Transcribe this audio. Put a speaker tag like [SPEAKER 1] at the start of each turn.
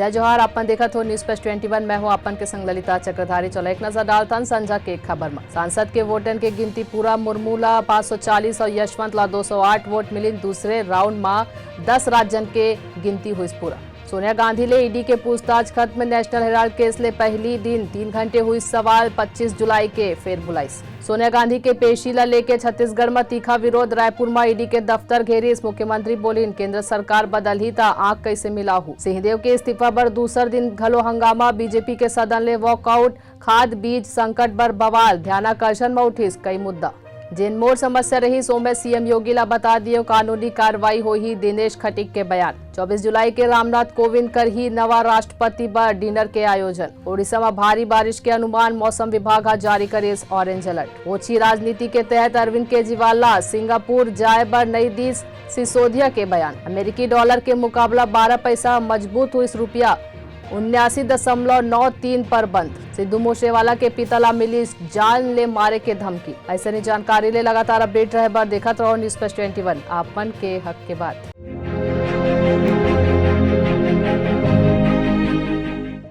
[SPEAKER 1] जय जोहार। अपन देखत हो न्यूज प्लस 21 में हूँ अपन के संग ललिता चक्रधारी। चलो एक नजर डालतन संजा के खबर में। सांसद के वोटन के गिनती पूरा मुरमूला 540 और यशवंत ला 208 वोट मिली। दूसरे राउंड में 10 राज्यन के गिनती हुई पूरा। सोनिया गांधी ले ईडी के पूछताछ खत्म। नेशनल हेराल्ड केस ले पहली दिन 3 घंटे हुई सवाल। 25 जुलाई के फेर बुलाइस। सोनिया गांधी के पेशी ला लेके छत्तीसगढ़ में तीखा विरोध। रायपुर में ईडी के दफ्तर घेरिस। मुख्यमंत्री बोली केंद्र सरकार बदल ही ता आंख कैसे मिलाहू। सिंहदेव के इस्तीफा पर दूसर दिन घलो हंगामा। बीजेपी के सदन ले वॉकआउट। खाद बीज संकट पर बवाल। ध्यानाकर्षण में उठिस कई मुद्दा। जिन मोर समस्या रही सो में सीएम योगी ला बता दियो कानूनी कार्रवाई हो ही। दिनेश खटीक के बयान। 24 जुलाई के रामनाथ कोविंद कर ही नवा राष्ट्रपति पर डिनर के आयोजन। ओडिशा में भारी बारिश के अनुमान। मौसम विभाग आज जारी करे ऑरेंज अलर्ट। ओछी राजनीति के तहत अरविंद केजरीवाल ला सिंगापुर जाए बर नई दी सिसोदिया के बयान। अमेरिकी डॉलर के मुकाबला 12 पैसा मजबूत हुई रुपया 79.93 पर बंद। सिद्धू मूसेवाला के पिता ला मिली जान ले मारे के धमकी। ऐसे जानकारी ले लगातार अपडेट रहे बर देखत रहो न्यूज प्लस 21 आपन के हक के बात।